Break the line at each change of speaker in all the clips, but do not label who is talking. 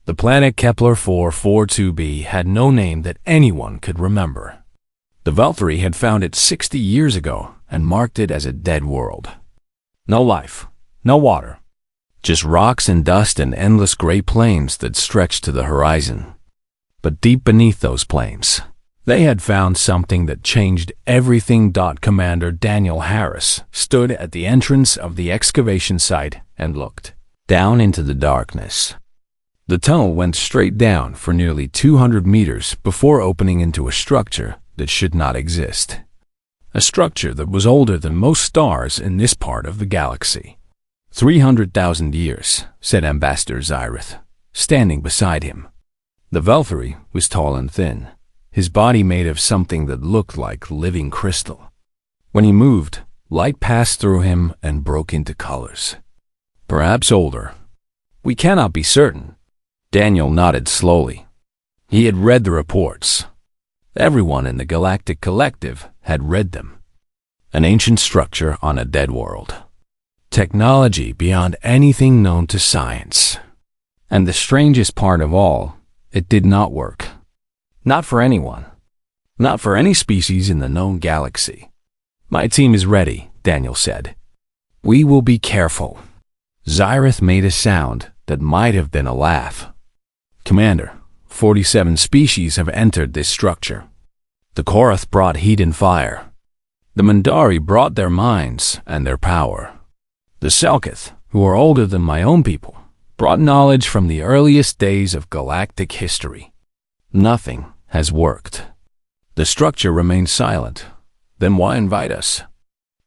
The planet Kepler 442b had no name that anyone could remember. The Valkyrie had found it 60 years ago and marked it as a dead world. No life, no water, just rocks and dust and endless gray plains that stretched to the horizon. But deep beneath those plains, they had found something that changed everything. Commander Daniel Harris stood at the entrance of the excavation site and looked down into the darkness. The tunnel went straight down for nearly 200 meters before opening into a structure that should not exist. A structure that was older than most stars in this part of the galaxy. 300,000 years, said Ambassador Zyrith, standing beside him. The Valkyrie was tall and thin, his body made of something that looked like living crystal. When he moved, light passed through him and broke into colors. Perhaps older. We cannot be certain. Daniel nodded slowly. He had read the reports. Everyone in the Galactic Collective had read them. An ancient structure on a dead world. Technology beyond anything known to science. And the strangest part of all, it did not work. Not for anyone. Not for any species in the known galaxy. My team is ready, Daniel said. We will be careful. Zyrith made a sound that might have been a laugh. Commander, 47 species have entered this structure. The Korath brought heat and fire. The Mandari brought their minds and their power. The Selkith, who are older than my own people, brought knowledge from the earliest days of galactic history. Nothing has worked. The structure remains silent. Then why invite us?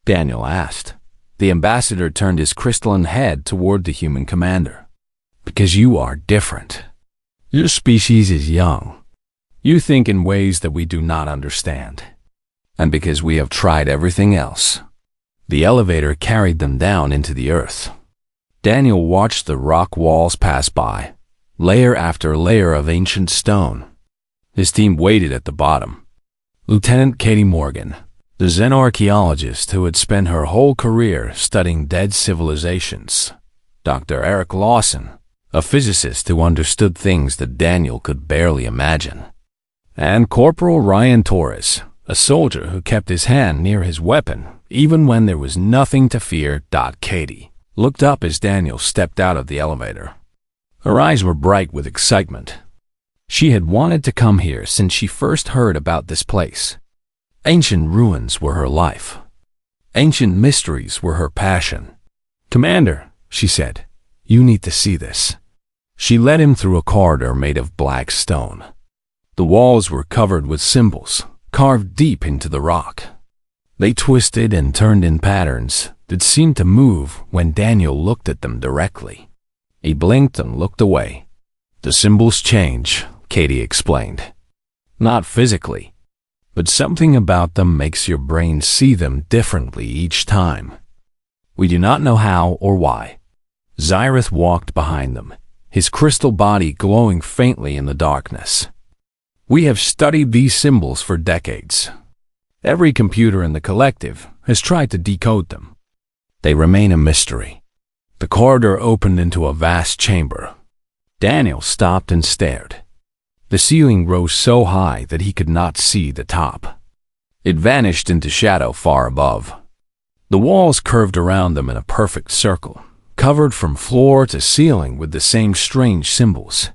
Daniel asked. The ambassador turned his crystalline head toward the human commander. Because you are different. Your species is young. You think in ways that we do not understand. And because we have tried everything else. The elevator carried them down into the earth. Daniel watched the rock walls pass by, layer after layer of ancient stone. His team waited at the bottom. Lieutenant Katie Morgan, the xenoarchaeologist who had spent her whole career studying dead civilizations. Dr. Eric Lawson, a physicist who understood things that Daniel could barely imagine. And Corporal Ryan Torres, a soldier who kept his hand near his weapon even when there was nothing to fear. Katie looked up as Daniel stepped out of the elevator. Her eyes were bright with excitement. She had wanted to come here since she first heard about this place. Ancient ruins were her life. Ancient mysteries were her passion. Commander, she said, you need to see this. She led him through a corridor made of black stone. The walls were covered with symbols, carved deep into the rock. They twisted and turned in patterns that seemed to move when Daniel looked at them directly. He blinked and looked away. The symbols change, Katie explained. Not physically, but something about them makes your brain see them differently each time. We do not know how or why. Zyrith walked behind them, his crystal body glowing faintly in the darkness. We have studied these symbols for decades. Every computer in the collective has tried to decode them. They remain a mystery. The corridor opened into a vast chamber. Daniel stopped and stared. The ceiling rose so high that he could not see the top. It vanished into shadow far above. The walls curved around them in a perfect circle, covered from floor to ceiling with the same strange symbols.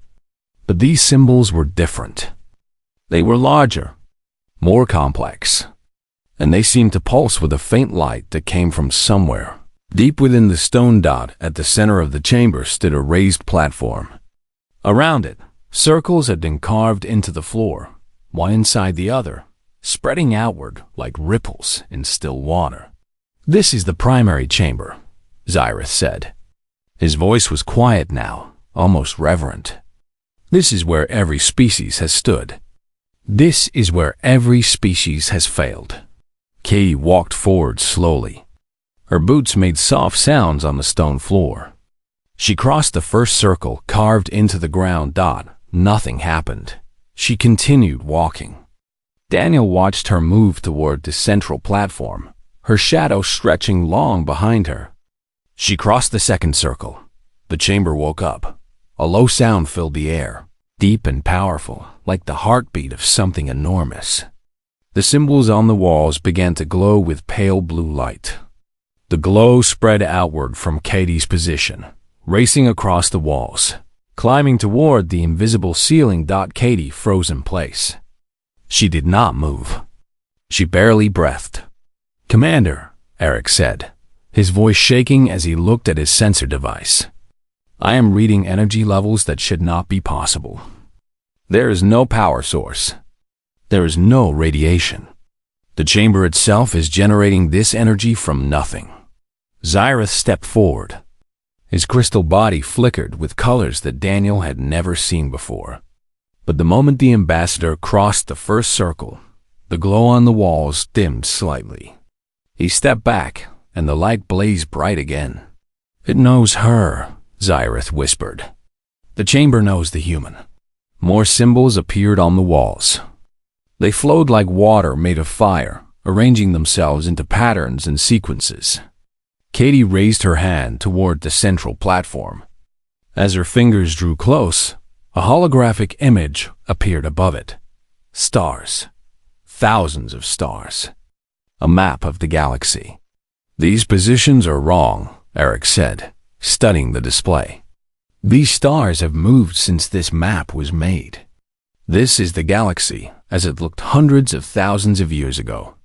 But these symbols were different. They were larger, more complex, and they seemed to pulse with a faint light that came from somewhere. Deep within the stone dot at the center of the chamber stood a raised platform. Around it, circles had been carved into the floor, one inside the other, spreading outward like ripples in still water. This is the primary chamber, Zyrith said. His voice was quiet now, almost reverent. This is where every species has stood. This is where every species has failed. Katie walked forward slowly. Her boots made soft sounds on the stone floor. She crossed the first circle carved into the ground. Nothing happened. She continued walking. Daniel watched her move toward the central platform, her shadow stretching long behind her. She crossed the second circle. The chamber woke up. A low sound filled the air, deep and powerful, like the heartbeat of something enormous. The symbols on the walls began to glow with pale blue light. The glow spread outward from Katie's position, racing across the walls, climbing toward the invisible ceiling. Katie froze in place. She did not move. She barely breathed. "Commander," Eric said, his voice shaking as he looked at his sensor device. "I am reading energy levels that should not be possible. There is no power source. There is no radiation. The chamber itself is generating this energy from nothing." Xyrith stepped forward. His crystal body flickered with colors that Daniel had never seen before. But the moment the ambassador crossed the first circle, the glow on the walls dimmed slightly. He stepped back, and the light blazed bright again. "It knows her," Xyrith whispered. "The chamber knows the human." More symbols appeared on the walls. They flowed like water made of fire, arranging themselves into patterns and sequences. Katie raised her hand toward the central platform. As her fingers drew close, a holographic image appeared above it. Stars. Thousands of stars. A map of the galaxy. "These positions are wrong," Eric said, studying the display. "These stars have moved since this map was made. This is the galaxy as it looked hundreds of thousands of years ago."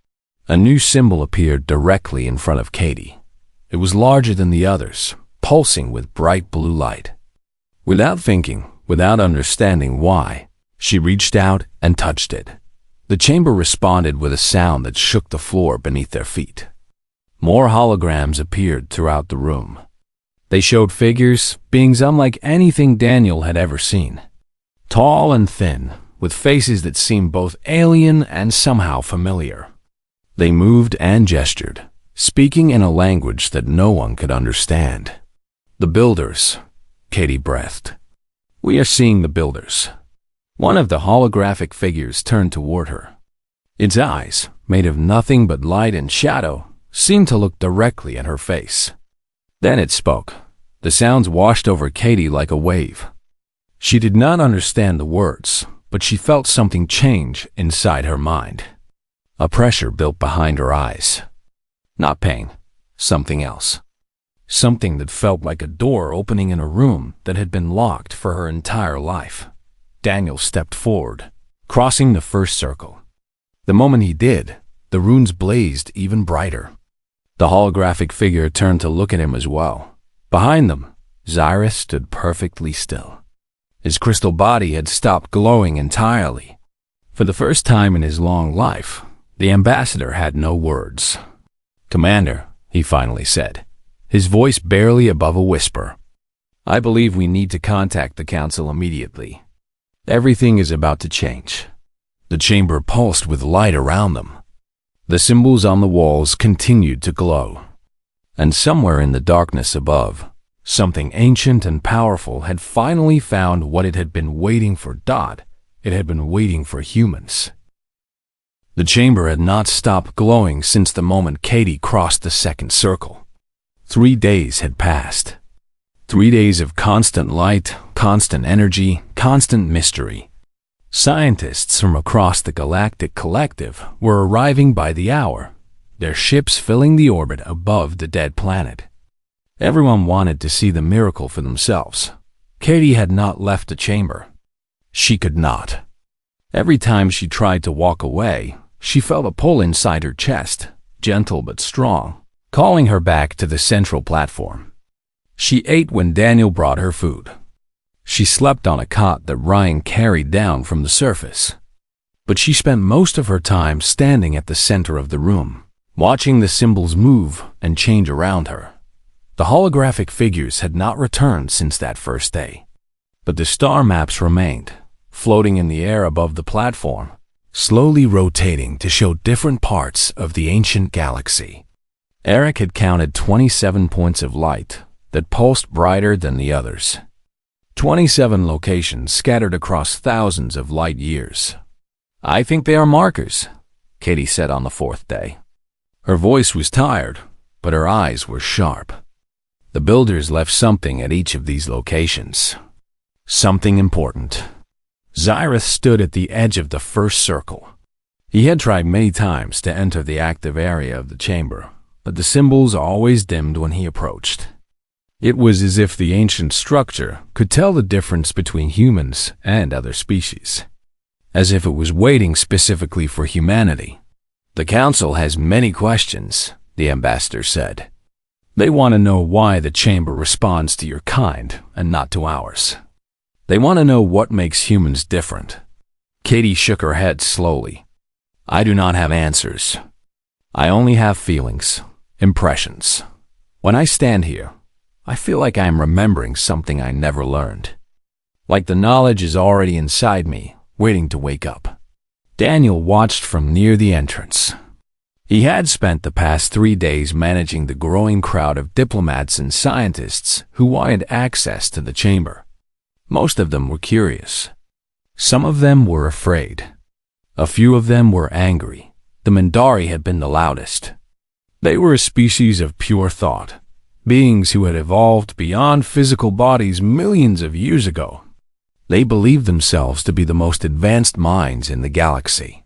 A new symbol appeared directly in front of Katie. It was larger than the others, pulsing with bright blue light. Without thinking, without understanding why, she reached out and touched it. The chamber responded with a sound that shook the floor beneath their feet. More holograms appeared throughout the room. They showed figures, beings unlike anything Daniel had ever seen. Tall and thin, with faces that seemed both alien and somehow familiar. They moved and gestured, speaking in a language that no one could understand. "The Builders," Katie breathed. "We are seeing the Builders." One of the holographic figures turned toward her. Its eyes, made of nothing but light and shadow, seemed to look directly at her face. Then it spoke. The sounds washed over Katie like a wave. She did not understand the words, but she felt something change inside her mind. A pressure built behind her eyes. Not pain, something else. Something that felt like a door opening in a room that had been locked for her entire life. Daniel stepped forward, crossing the first circle. The moment he did, the runes blazed even brighter. The holographic figure turned to look at him as well. Behind them, Xyrith stood perfectly still. His crystal body had stopped glowing entirely. For the first time in his long life, the ambassador had no words. "Commander," he finally said, his voice barely above a whisper, "I believe we need to contact the Council immediately. Everything is about to change." The chamber pulsed with light around them. The symbols on the walls continued to glow. And somewhere in the darkness above, something ancient and powerful had finally found what it had been waiting for. It had been waiting for humans. The chamber had not stopped glowing since the moment Katie crossed the second circle. 3 days had passed. 3 days of constant light, constant energy, constant mystery. Scientists from across the Galactic Collective were arriving by the hour, their ships filling the orbit above the dead planet. Everyone wanted to see the miracle for themselves. Katie had not left the chamber. She could not. Every time she tried to walk away, she felt a pull inside her chest, gentle but strong, calling her back to the central platform. She ate when Daniel brought her food. She slept on a cot that Ryan carried down from the surface. But she spent most of her time standing at the center of the room, watching the symbols move and change around her. The holographic figures had not returned since that first day. But the star maps remained, floating in the air above the platform, slowly rotating to show different parts of the ancient galaxy. Eric had counted 27 points of light that pulsed brighter than the others. 27 locations scattered across thousands of light years. "I think they are markers," Katie said on the 4th day. Her voice was tired, but her eyes were sharp. The Builders left something at each of these locations. Something important. Xyrith stood at the edge of the first circle. He had tried many times to enter the active area of the chamber, but the symbols always dimmed when he approached. It was as if the ancient structure could tell the difference between humans and other species, as if it was waiting specifically for humanity. "The Council has many questions," the ambassador said. "They want to know why the chamber responds to your kind and not to ours. They want to know what makes humans different." Katie shook her head slowly. "I do not have answers. I only have feelings, impressions. When I stand here, I feel like I am remembering something I never learned. Like the knowledge is already inside me, waiting to wake up." Daniel watched from near the entrance. He had spent the past 3 days managing the growing crowd of diplomats and scientists who wanted access to the chamber. Most of them were curious. Some of them were afraid. A few of them were angry. The Mindari had been the loudest. They were a species of pure thought, beings who had evolved beyond physical bodies millions of years ago. They believed themselves to be the most advanced minds in the galaxy.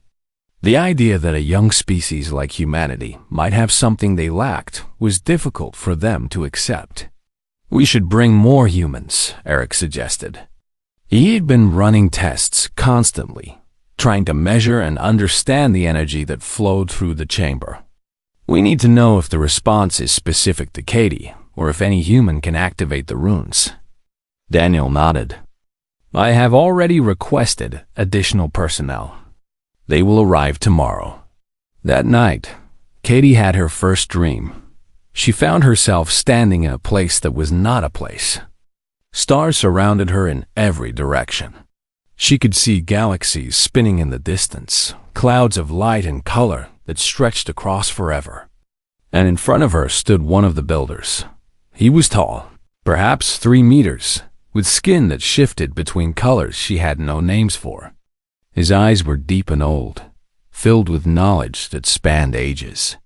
The idea that a young species like humanity might have something they lacked was difficult for them to accept. "We should bring more humans," Eric suggested. He had been running tests constantly, trying to measure and understand the energy that flowed through the chamber. "We need to know if the response is specific to Katie, or if any human can activate the runes." Daniel nodded. "I have already requested additional personnel. They will arrive tomorrow." That night, Katie had her first dream. She found herself standing in a place that was not a place. Stars surrounded her in every direction. She could see galaxies spinning in the distance, clouds of light and color that stretched across forever. And in front of her stood one of the builders. He was tall, perhaps 3 meters, with skin that shifted between colors she had no names for. His eyes were deep and old, filled with knowledge that spanned ages.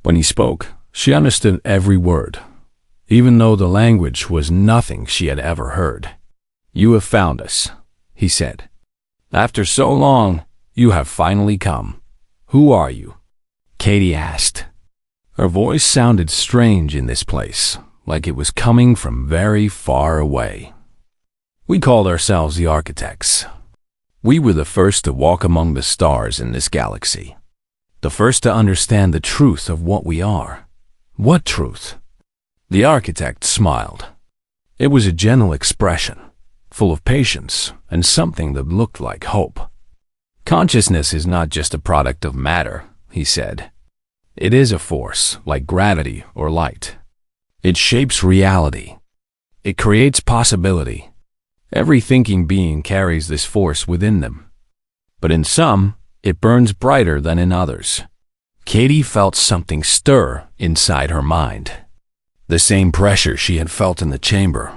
When he spoke, she understood every word, even though the language was nothing she had ever heard. "You have found us," he said. "After so long, you have finally come. Who are you?" Katie asked. Her voice sounded strange in this place, like it was coming from very far away. "We called ourselves the Architects. We were the first to walk among the stars in this galaxy. The first to understand the truth of what we are." "What truth?" The architect smiled. It was a gentle expression, full of patience and something that looked like hope. "Consciousness is not just a product of matter," he said. "It is a force, like gravity or light. It shapes reality. It creates possibility. Every thinking being carries this force within them. But in some, it burns brighter than in others." Katie felt something stir inside her mind. The same pressure she had felt in the chamber.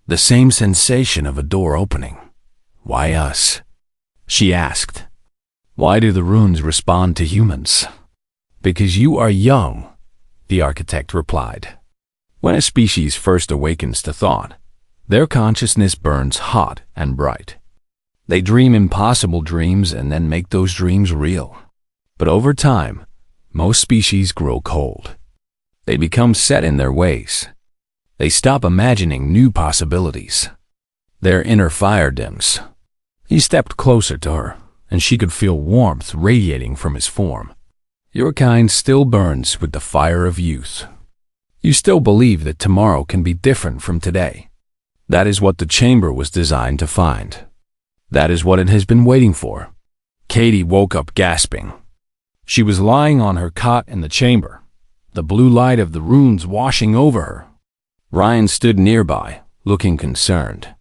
The same sensation of a door opening. "Why us?" she asked. "Why do the runes respond to humans?" "Because you are young," the architect replied. "When a species first awakens to thought, their consciousness burns hot and bright. They dream impossible dreams and then make those dreams real. But over time, most species grow cold. They become set in their ways. They stop imagining new possibilities. Their inner fire dims." He stepped closer to her, and she could feel warmth radiating from his form. "Your kind still burns with the fire of youth. You still believe that tomorrow can be different from today. That is what the chamber was designed to find. That is what it has been waiting for." Katie woke up gasping. She was lying on her cot in the chamber, the blue light of the runes washing over her. Ryan stood nearby, looking concerned.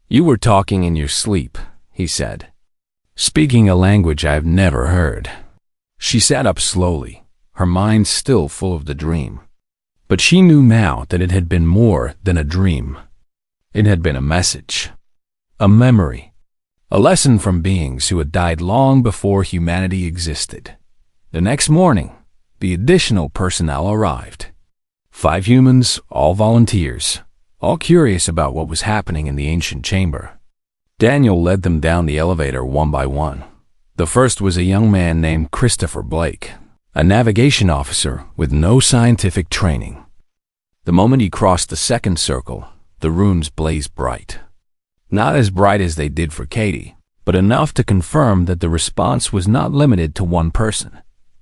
"You were talking in your sleep," he said, "speaking a language I have never heard." She sat up slowly, her mind still full of the dream. But she knew now that it had been more than a dream. It had been a message, a memory, a lesson from beings who had died long before humanity existed. The next morning, the additional personnel arrived. 5 humans, all volunteers, all curious about what was happening in the ancient chamber. Daniel led them down the elevator one by one. The first was a young man named Christopher Blake, a navigation officer with no scientific training. The moment he crossed the second circle, the rooms blazed bright. Not as bright as they did for Katie, but enough to confirm that the response was not limited to one person.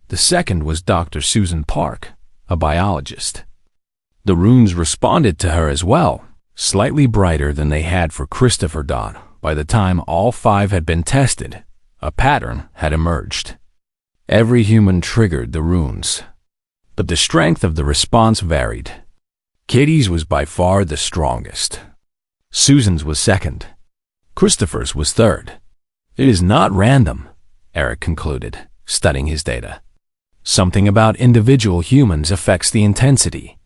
The second was Dr. Susan Park, a biologist. The runes responded to her as well, slightly brighter than they had for Christopher. By the time all 5 had been tested, a pattern had emerged. Every human triggered the runes, but the strength of the response varied. Katie's was by far the strongest. Susan's was second. Christopher's was third. It is not random, Eric concluded, studying his data. Something about individual humans affects the intensity,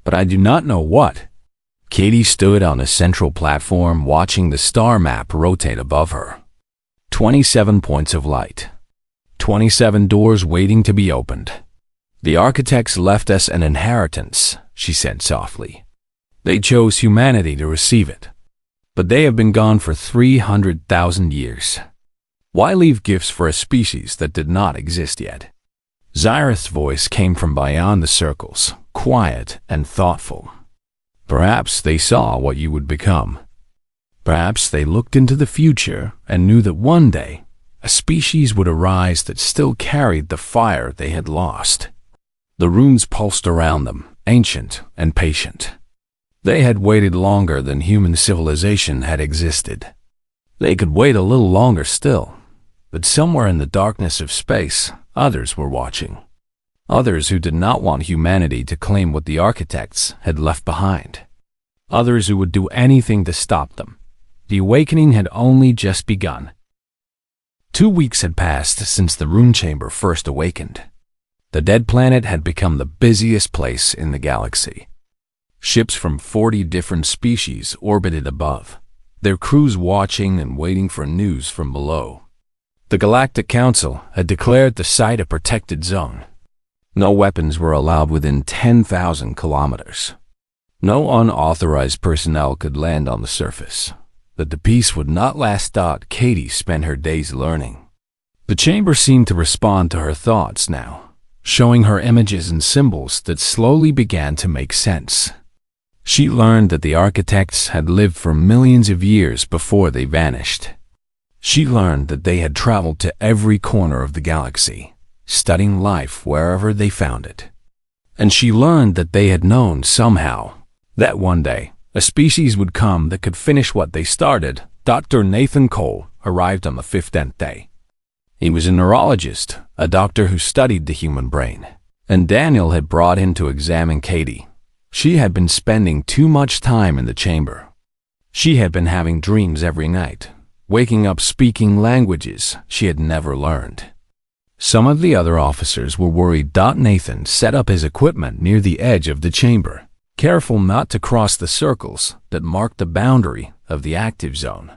but I do not know what. Katie stood on a central platform watching the star map rotate above her. 27 points of light. 27 doors waiting to be opened. The architects left us an inheritance, she said softly. They chose humanity to receive it. But they have been gone for 300,000 years. Why leave gifts for a species that did not exist yet? Xyrith's voice came from beyond the circles, quiet and thoughtful. Perhaps they saw what you would become. Perhaps they looked into the future and knew that one day a species would arise that still carried the fire they had lost. The runes pulsed around them, ancient and patient. They had waited longer than human civilization had existed. They could wait a little longer still, but somewhere in the darkness of space, others were watching. Others who did not want humanity to claim what the architects had left behind. Others who would do anything to stop them. The awakening had only just begun. 2 weeks had passed since the rune chamber first awakened. The dead planet had become the busiest place in the galaxy. Ships from 40 different species orbited above, their crews watching and waiting for news from below. The Galactic Council had declared the site a protected zone. No weapons were allowed within 10,000 kilometers. No unauthorized personnel could land on the surface. But the peace would not last. Katie spent her days learning. The chamber seemed to respond to her thoughts now, showing her images and symbols that slowly began to make sense. She learned that the architects had lived for millions of years before they vanished. She learned that they had traveled to every corner of the galaxy, studying life wherever they found it. And she learned that they had known somehow that one day a species would come that could finish what they started. Dr. Nathan Cole arrived on the 15th day. He was a neurologist, a doctor who studied the human brain, and Daniel had brought him to examine Katie. She had been spending too much time in the chamber. She had been having dreams every night, waking up speaking languages she had never learned. Some of the other officers were worried. Nathan set up his equipment near the edge of the chamber, careful not to cross the circles that marked the boundary of the active zone.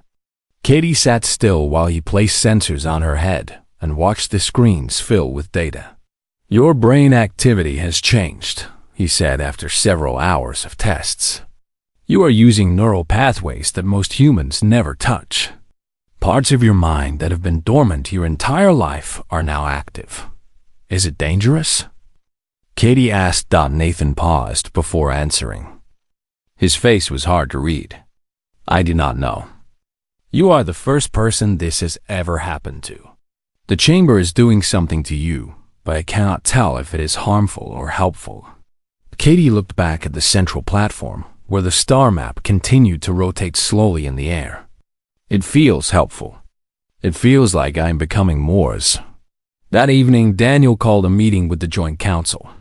Katie sat still while he placed sensors on her head and watched the screens fill with data. "Your brain activity has changed," he said after several hours of tests. "You are using neural pathways that most humans never touch. Parts of your mind that have been dormant your entire life are now active. Is it dangerous?" Katie asked. Nathan paused before answering. His face was hard to read. "I do not know. You are the first person this has ever happened to. The chamber is doing something to you, but I cannot tell if it is harmful or helpful." Katie looked back at the central platform, where the star map continued to rotate slowly in the air. "It feels helpful. It feels like I am becoming Moors." That evening, Daniel called a meeting with the Joint Council.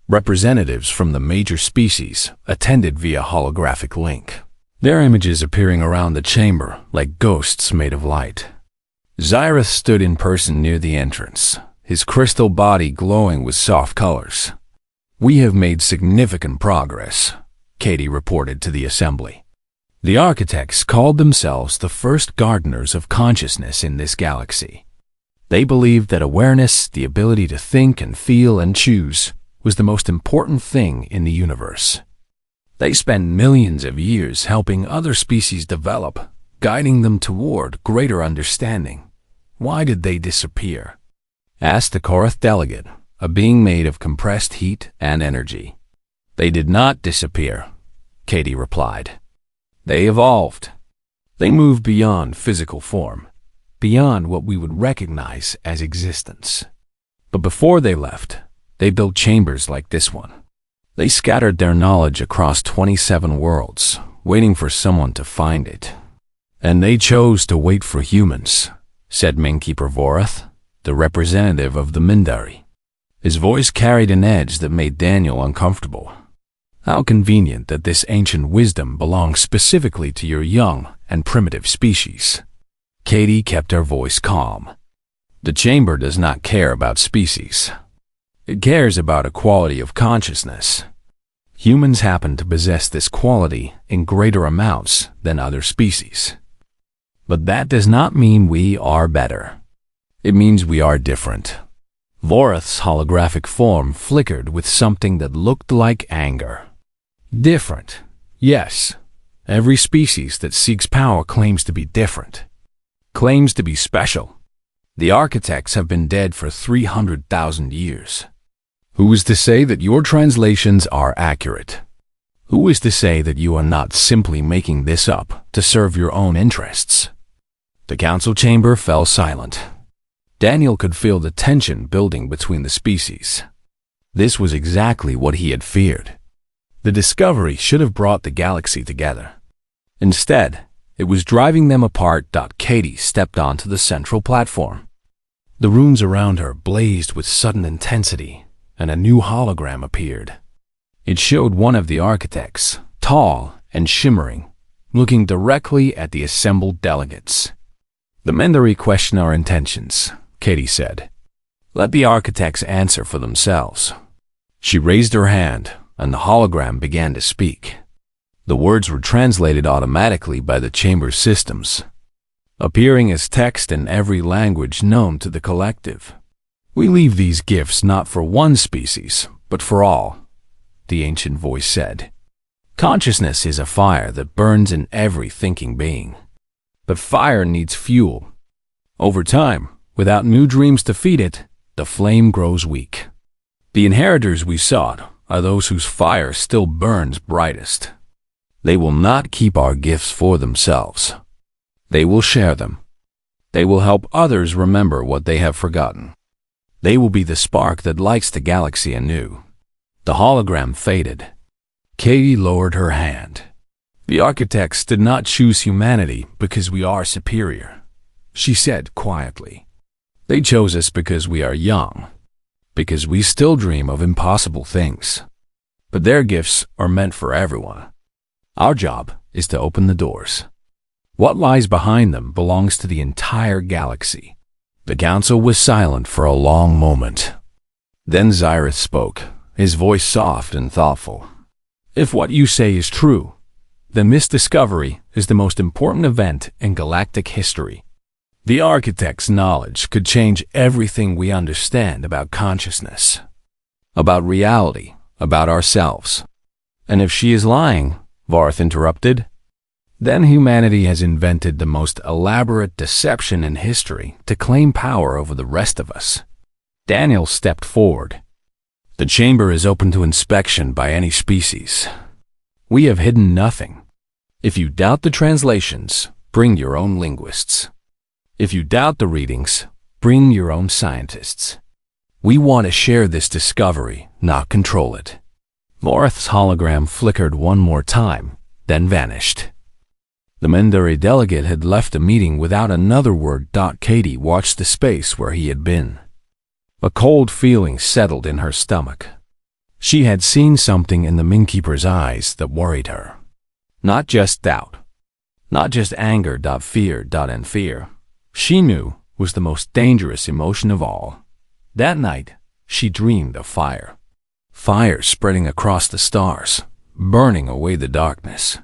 Representatives from the major species attended via holographic link, their images appearing around the chamber like ghosts made of light. Xyrith stood in person near the entrance, his crystal body glowing with soft colors. "We have made significant progress," Katie reported to the assembly. The architects called themselves the first gardeners of consciousness in this galaxy. They believed that awareness, the ability to think and feel and choose, was the most important thing in the universe. They spent millions of years helping other species develop, guiding them toward greater understanding. Why did they disappear? Asked the Korath delegate, a being made of compressed heat and energy. They did not disappear, Katie replied. They evolved. They moved beyond physical form, beyond what we would recognize as existence. But before they left, they built chambers like this one. They scattered their knowledge across 27 worlds, waiting for someone to find it. And they chose to wait for humans, said Minkeeper Vorath, the representative of the Mindari. His voice carried an edge that made Daniel uncomfortable. How convenient that this ancient wisdom belongs specifically to your young and primitive species. Katie kept her voice calm. The chamber does not care about species. It cares about a quality of consciousness. Humans happen to possess this quality in greater amounts than other species. But that does not mean we are better. It means we are different. Vorath's holographic form flickered with something that looked like anger. Different. Yes. Every species that seeks power claims to be different. Claims to be special. The architects have been dead for 300,000 years. Who is to say that your translations are accurate? Who is to say that you are not simply making this up to serve your own interests? The council chamber fell silent. Daniel could feel the tension building between the species. This was exactly what he had feared. The discovery should have brought the galaxy together. Instead, it was driving them apart. Katie stepped onto the central platform. The runes around her blazed with sudden intensity, and a new hologram appeared. It showed one of the architects, tall and shimmering, looking directly at the assembled delegates. The Mindari question our intentions, Katie said. Let the architects answer for themselves. She raised her hand, and the hologram began to speak. The words were translated automatically by the chamber's systems, appearing as text in every language known to the collective. We leave these gifts not for one species, but for all, the ancient voice said. Consciousness is a fire that burns in every thinking being. But fire needs fuel. Over time, without new dreams to feed it, the flame grows weak. The inheritors we sought are those whose fire still burns brightest. They will not keep our gifts for themselves. They will share them. They will help others remember what they have forgotten. They will be the spark that lights the galaxy anew. The hologram faded. Katie lowered her hand. The architects did not choose humanity because we are superior, she said quietly. They chose us because we are young, because we still dream of impossible things. But their gifts are meant for everyone. Our job is to open the doors. What lies behind them belongs to the entire galaxy. The council was silent for a long moment. Then Zyrith spoke, his voice soft and thoughtful. If what you say is true, then this discovery is the most important event in galactic history. The architect's knowledge could change everything we understand about consciousness, about reality, about ourselves. And if she is lying, Vorath interrupted, then humanity has invented the most elaborate deception in history to claim power over the rest of us. Daniel stepped forward. The chamber is open to inspection by any species. We have hidden nothing. If you doubt the translations, bring your own linguists. If you doubt the readings, bring your own scientists. We want to share this discovery, not control it. Vorath's hologram flickered one more time, then vanished. The Mindari delegate had left the meeting without another word. Katie watched the space where he had been. A cold feeling settled in her stomach. She had seen something in the Minkeeper's eyes that worried her. Not just doubt, not just anger. Fear, and fear, she knew, was the most dangerous emotion of all. That night, she dreamed of fire. Fire spreading across the stars, burning away the darkness.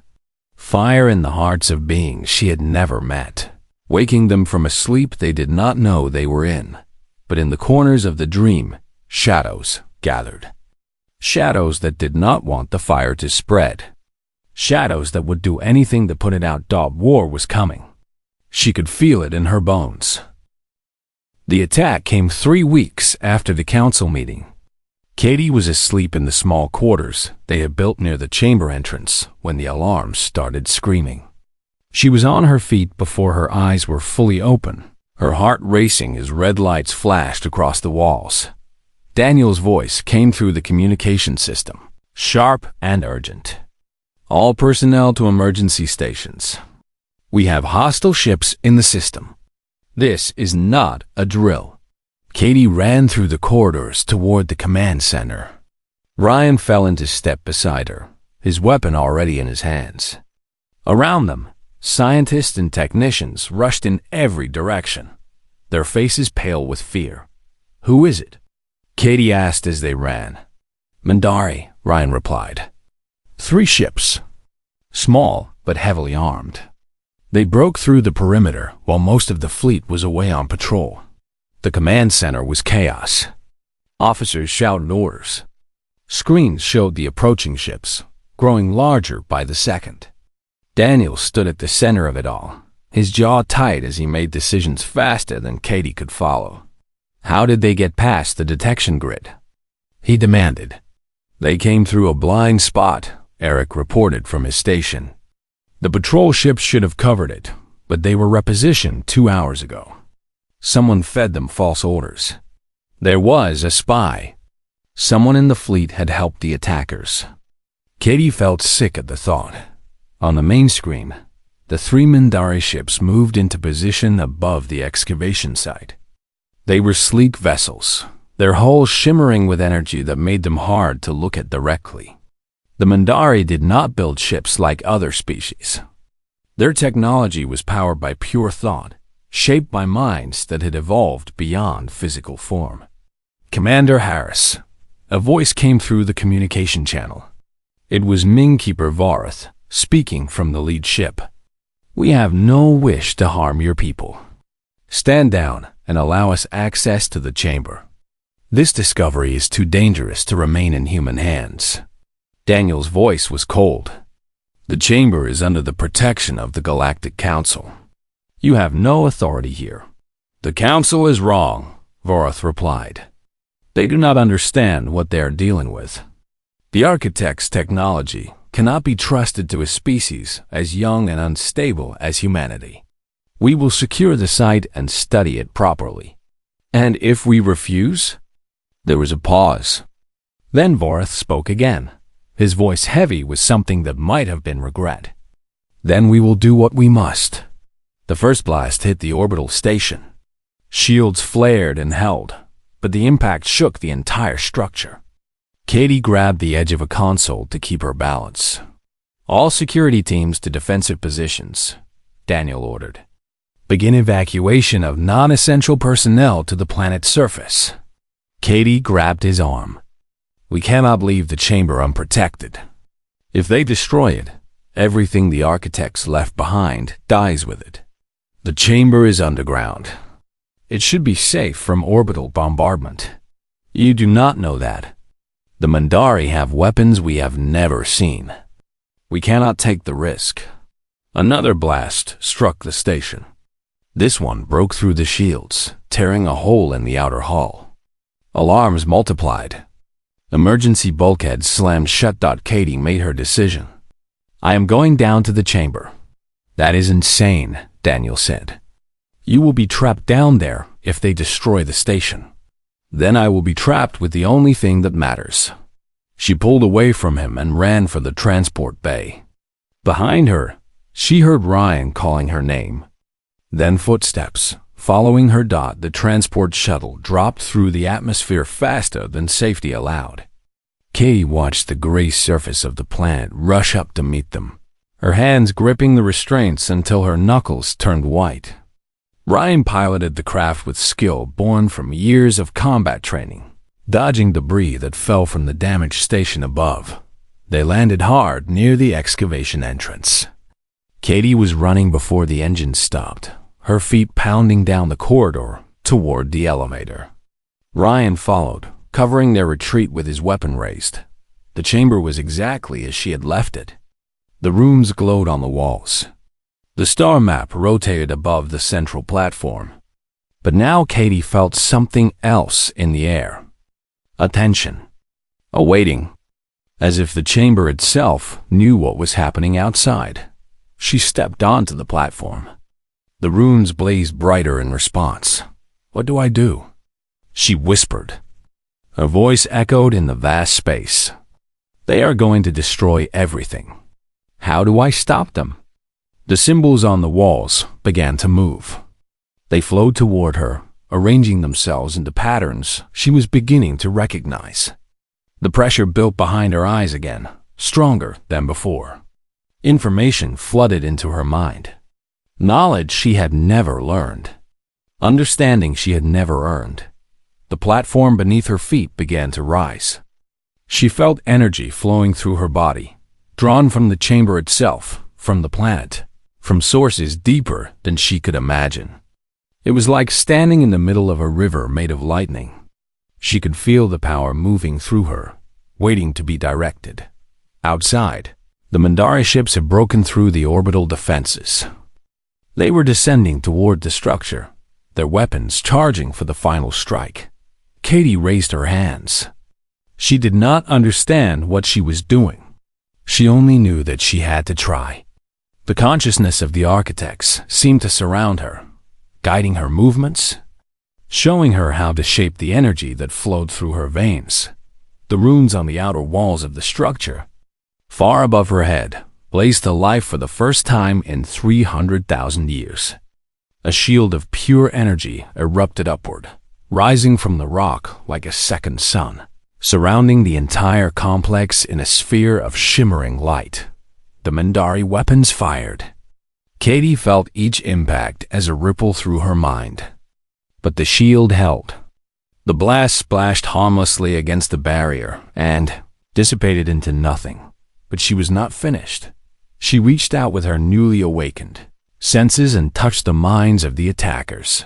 Fire in the hearts of beings she had never met, waking them from a sleep they did not know they were in. But in the corners of the dream, shadows gathered. Shadows that did not want the fire to spread. Shadows that would do anything to put it out. War was coming. She could feel it in her bones. The attack came 3 weeks after the council meeting. Katie was asleep in the small quarters they had built near the chamber entrance when the alarms started screaming. She was on her feet before her eyes were fully open, her heart racing as red lights flashed across the walls. Daniel's voice came through the communication system, sharp and urgent. All personnel to emergency stations. We have hostile ships in the system. This is not a drill. Katie ran through the corridors toward the command center. Ryan fell into step beside her, his weapon already in his hands. Around them, scientists and technicians rushed in every direction, their faces pale with fear. "Who is it?" Katie asked as they ran. "Mandari," Ryan replied. 3 ships, small but heavily armed. They broke through the perimeter while most of the fleet was away on patrol. The command center was chaos. Officers shouted orders. Screens showed the approaching ships, growing larger by the second. Daniel stood at the center of it all, his jaw tight as he made decisions faster than Katie could follow. How did they get past the detection grid? He demanded. They came through a blind spot, Eric reported from his station. The patrol ships should have covered it, but they were repositioned 2 hours ago. Someone fed them false orders. There was a spy. Someone in the fleet had helped the attackers. Katie felt sick at the thought. On the main screen, the 3 Mandari ships moved into position above the excavation site. They were sleek vessels, their hulls shimmering with energy that made them hard to look at directly. The Mandari did not build ships like other species. Their technology was powered by pure thought, shaped by minds that had evolved beyond physical form. "Commander Harris," a voice came through the communication channel. It was Mingkeeper Varath, speaking from the lead ship. "We have no wish to harm your people. Stand down and allow us access to the chamber. This discovery is too dangerous to remain in human hands." Daniel's voice was cold. "The chamber is under the protection of the Galactic Council. You have no authority here." "The Council is wrong," Varath replied. "They do not understand what they are dealing with. The Architect's technology cannot be trusted to a species as young and unstable as humanity. We will secure the site and study it properly. And if we refuse?" There was a pause. Then Varath spoke again, his voice heavy with something that might have been regret. "Then we will do what we must." The first blast hit the orbital station. Shields flared and held, but the impact shook the entire structure. Katie grabbed the edge of a console to keep her balance. "All security teams to defensive positions," Daniel ordered. "Begin evacuation of non-essential personnel to the planet's surface." Katie grabbed his arm. "We cannot leave the chamber unprotected. If they destroy it, everything the Architects left behind dies with it. The chamber is underground. It should be safe from orbital bombardment. You do not know that. The Mandari have weapons we have never seen. We cannot take the risk." Another blast struck the station. This one broke through the shields, tearing a hole in the outer hull. Alarms multiplied. Emergency bulkheads slammed shut. Katie made her decision. "I am going down to the chamber." "That is insane," Daniel said. "You will be trapped down there if they destroy the station. Then I will be trapped with the only thing that matters." She pulled away from him and ran for the transport bay. Behind her, she heard Ryan calling her name. Then footsteps. Following her. The transport shuttle dropped through the atmosphere faster than safety allowed. Katie watched the gray surface of the planet rush up to meet them, her hands gripping the restraints until her knuckles turned white. Ryan piloted the craft with skill born from years of combat training, dodging debris that fell from the damaged station above. They landed hard near the excavation entrance. Katie was running before the engine stopped, her feet pounding down the corridor toward the elevator. Ryan followed, covering their retreat with his weapon raised. The chamber was exactly as she had left it. The runes glowed on the walls. The star map rotated above the central platform. But now Katie felt something else in the air. A tension. A waiting. As if the chamber itself knew what was happening outside. She stepped onto the platform. The runes blazed brighter in response. "What do I do?" she whispered. Her voice echoed in the vast space. "They are going to destroy everything. How do I stop them?" The symbols on the walls began to move. They flowed toward her, arranging themselves into patterns she was beginning to recognize. The pressure built behind her eyes again, stronger than before. Information flooded into her mind. Knowledge she had never learned. Understanding she had never earned. The platform beneath her feet began to rise. She felt energy flowing through her body, drawn from the chamber itself, from the planet, from sources deeper than she could imagine. It was like standing in the middle of a river made of lightning. She could feel the power moving through her, waiting to be directed. Outside, the Mandari ships had broken through the orbital defenses. They were descending toward the structure, their weapons charging for the final strike. Katie raised her hands. She did not understand what she was doing. She only knew that she had to try. The consciousness of the architects seemed to surround her, guiding her movements, showing her how to shape the energy that flowed through her veins. The runes on the outer walls of the structure, far above her head, blazed to life for the first time in 300,000 years. A shield of pure energy erupted upward, rising from the rock like a second sun, surrounding the entire complex in a sphere of shimmering light. The Mandari weapons fired. Katie felt each impact as a ripple through her mind. But the shield held. The blast splashed harmlessly against the barrier and dissipated into nothing. But she was not finished. She reached out with her newly awakened senses and touched the minds of the attackers.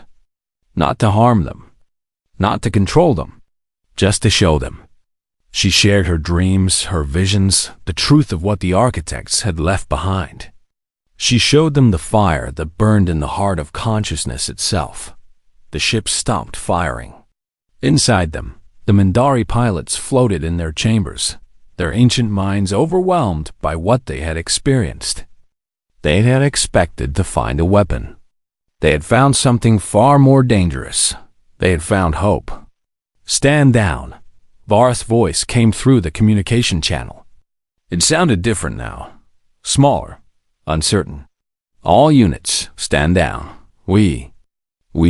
Not to harm them, not to control them, just to show them. She shared her dreams, her visions, the truth of what the architects had left behind. She showed them the fire that burned in the heart of consciousness itself. The ships stopped firing. Inside them, the Mandari pilots floated in their chambers, their ancient minds overwhelmed by what they had experienced. They had expected to find a weapon. They had found something far more dangerous. They had found hope. "Stand down." Varth's voice came through the communication channel. It sounded different now, smaller, uncertain. "All units, stand down. We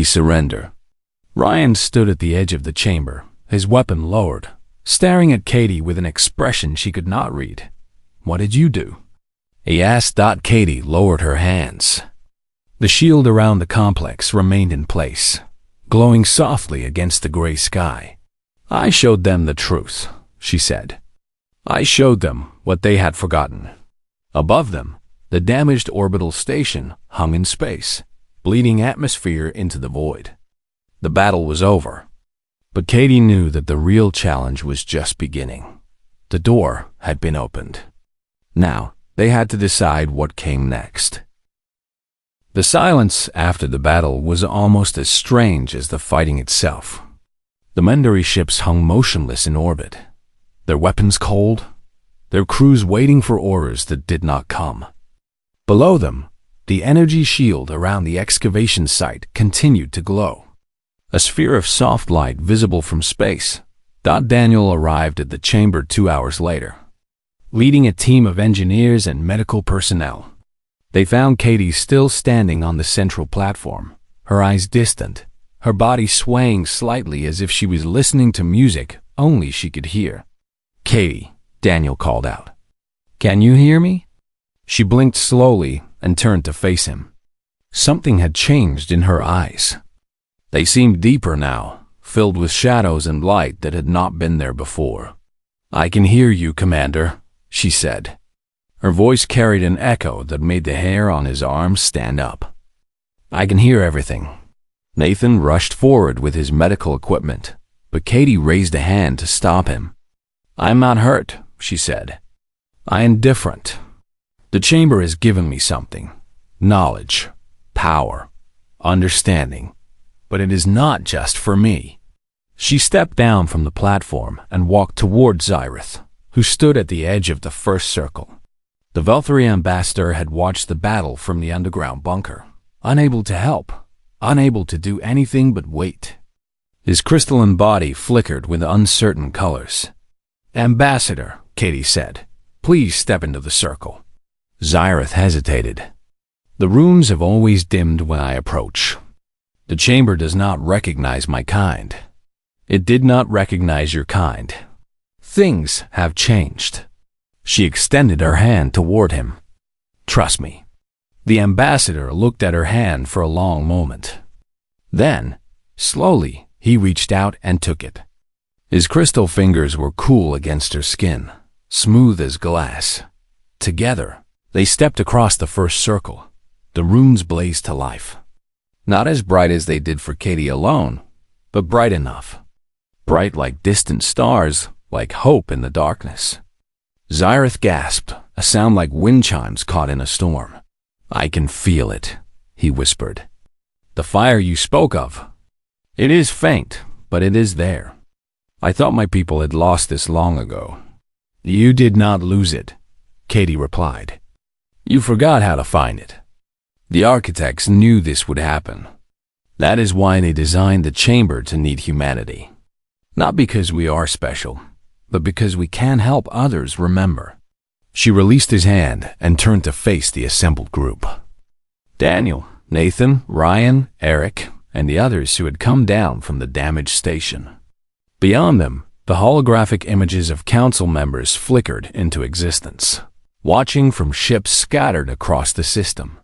surrender." Ryan stood at the edge of the chamber, his weapon lowered, staring at Katie with an expression she could not read. "What did you do?" he asked. Katie lowered her hands. The shield around the complex remained in place, glowing softly against the gray sky. "I showed them the truth," she said. "I showed them what they had forgotten." Above them, the damaged orbital station hung in space, bleeding atmosphere into the void. The battle was over. But Katie knew that the real challenge was just beginning. The door had been opened. Now, they had to decide what came next. The silence after the battle was almost as strange as the fighting itself. The Mandari ships hung motionless in orbit, their weapons cold, their crews waiting for orders that did not come. Below them, the energy shield around the excavation site continued to glow. A sphere of soft light visible from space. Daniel arrived at the chamber 2 hours later, leading a team of engineers and medical personnel. They found Katie still standing on the central platform, her eyes distant, her body swaying slightly as if she was listening to music only she could hear. "Katie," Daniel called out. "Can you hear me?" She blinked slowly and turned to face him. Something had changed in her eyes. They seemed deeper now, filled with shadows and light that had not been there before. "I can hear you, Commander," she said. Her voice carried an echo that made the hair on his arms stand up. "I can hear everything." Nathan rushed forward with his medical equipment, but Katie raised a hand to stop him. "I'm not hurt," she said. "I am different." The chamber has given me something: knowledge, power, understanding. But it is not just for me. She stepped down from the platform and walked toward Xyrith, who stood at the edge of the first circle. The Velthari ambassador had watched the battle from the underground bunker, unable to help, unable to do anything but wait. His crystalline body flickered with uncertain colors. "Ambassador," Katie said, "please step into the circle." Xyrith hesitated. "The runes have always dimmed when I approach. The chamber does not recognize my kind." "It did not recognize your kind. Things have changed." She extended her hand toward him. "Trust me." The ambassador looked at her hand for a long moment. Then, slowly, he reached out and took it. His crystal fingers were cool against her skin, smooth as glass. Together, they stepped across the first circle. The runes blazed to life. Not as bright as they did for Katie alone, but bright enough. Bright like distant stars, like hope in the darkness. Xyrith gasped, a sound like wind chimes caught in a storm. "I can feel it," he whispered. "The fire you spoke of. It is faint, but it is there. I thought my people had lost this long ago." "You did not lose it," Katie replied. "You forgot how to find it. The architects knew this would happen. That is why they designed the chamber to need humanity. Not because we are special, but because we can help others remember." She released his hand and turned to face the assembled group. Daniel, Nathan, Ryan, Eric, and the others who had come down from the damaged station. Beyond them, the holographic images of council members flickered into existence, watching from ships scattered across the system.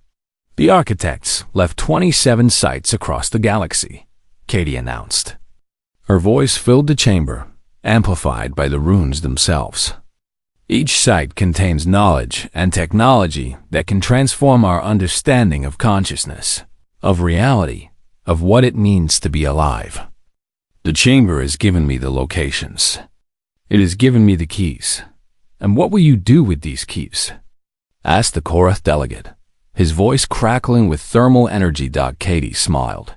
"The architects left 27 sites across the galaxy," Katie announced. Her voice filled the chamber, amplified by the runes themselves. "Each site contains knowledge and technology that can transform our understanding of consciousness, of reality, of what it means to be alive. The chamber has given me the locations. It has given me the keys. And what will you do with these keys?" asked the Korath delegate, his voice crackling with thermal energy. Katie smiled.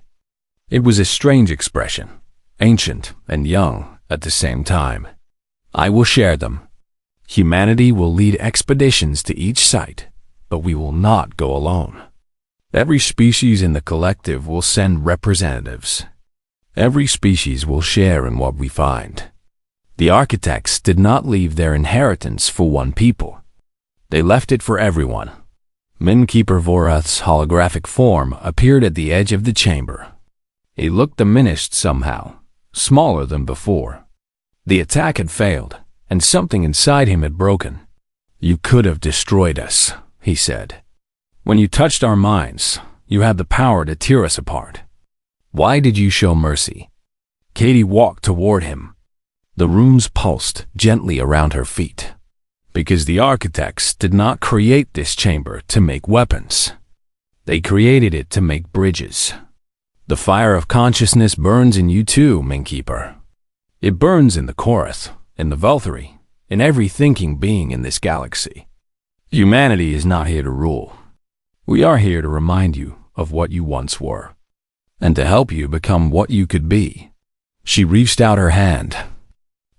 It was a strange expression, ancient and young at the same time. "I will share them. Humanity will lead expeditions to each site, but we will not go alone. Every species in the collective will send representatives. Every species will share in what we find. The architects did not leave their inheritance for one people. They left it for everyone." Minkeeper Vorath's holographic form appeared at the edge of the chamber. He looked diminished somehow, smaller than before. The attack had failed, and something inside him had broken. "You could have destroyed us," he said. "When you touched our minds, you had the power to tear us apart. Why did you show mercy?" Katie walked toward him. The runes pulsed gently around her feet. "Because the architects did not create this chamber to make weapons. They created it to make bridges. The fire of consciousness burns in you too, Minkeeper. It burns in the Korath, in the Velthari, in every thinking being in this galaxy. Humanity is not here to rule. We are here to remind you of what you once were, and to help you become what you could be." She reached out her hand.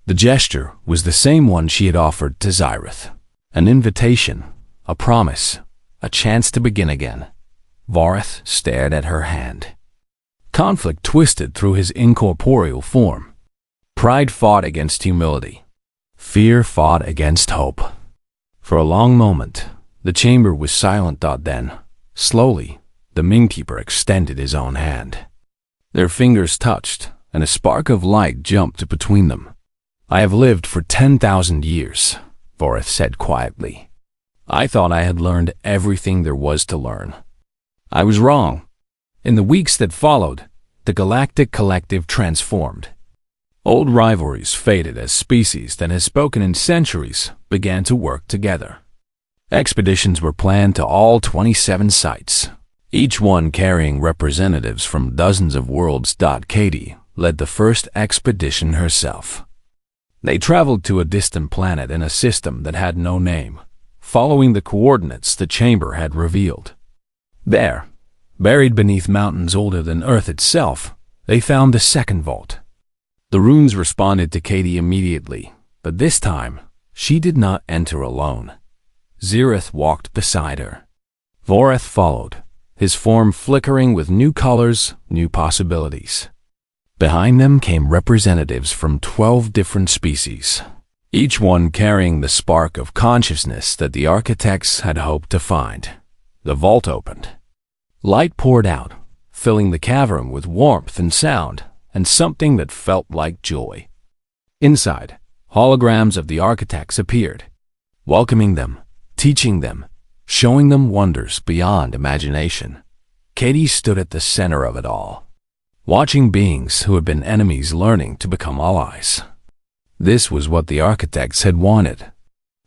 The gesture was the same one she had offered to Xyrith. An invitation, a promise, a chance to begin again. Vorath stared at her hand. Conflict twisted through his incorporeal form. Pride fought against humility. Fear fought against hope. For a long moment, the chamber was silent. Then, slowly, the Minkeeper extended his own hand. Their fingers touched, and a spark of light jumped between them. "I have lived for 10,000 years, Vorath said quietly. "I thought I had learned everything there was to learn. I was wrong." In the weeks that followed, the Galactic Collective transformed. Old rivalries faded as species that had spoken in centuries began to work together. Expeditions were planned to all 27 sites, each one carrying representatives from dozens of worlds. Katie led the first expedition herself. They traveled to a distant planet in a system that had no name, following the coordinates the chamber had revealed. There, buried beneath mountains older than Earth itself, they found the second vault. The runes responded to Katie immediately, but this time, she did not enter alone. Xerath walked beside her. Voreth followed, his form flickering with new colors, new possibilities. Behind them came representatives from 12 different species, each one carrying the spark of consciousness that the architects had hoped to find. The vault opened. Light poured out, filling the cavern with warmth and sound, and something that felt like joy. Inside, holograms of the architects appeared, welcoming them, teaching them, showing them wonders beyond imagination. Katie stood at the center of it all, watching beings who had been enemies learning to become allies. This was what the architects had wanted.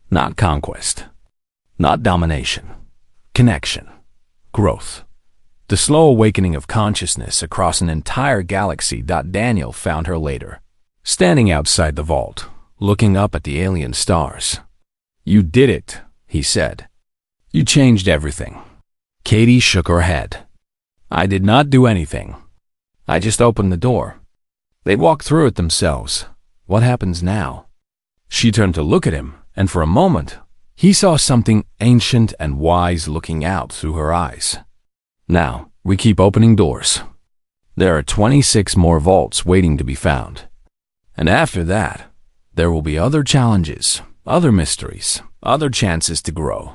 Not conquest, not domination, connection, growth. The slow awakening of consciousness across an entire galaxy. Daniel found her later, standing outside the vault, looking up at the alien stars. "You did it," he said. "You changed everything." Katie shook her head. "I did not do anything. I just opened the door. They'd walk through it themselves. What happens now?" She turned to look at him, and for a moment, he saw something ancient and wise looking out through her eyes. "Now, we keep opening doors. There are 26 more vaults waiting to be found. And after that, there will be other challenges, other mysteries, other chances to grow."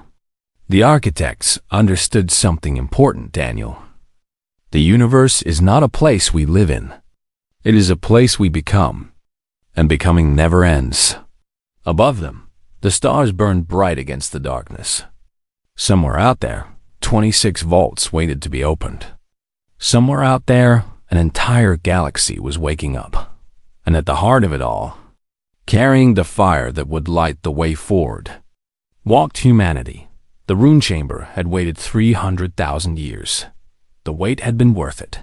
The architects understood something important, Daniel. The universe is not a place we live in. It is a place we become, and becoming never ends. Above them, the stars burned bright against the darkness. Somewhere out there, 26 vaults waited to be opened. Somewhere out there, an entire galaxy was waking up. And at the heart of it all, carrying the fire that would light the way forward, walked humanity. The rune chamber had waited 300,000 years. The wait had been worth it.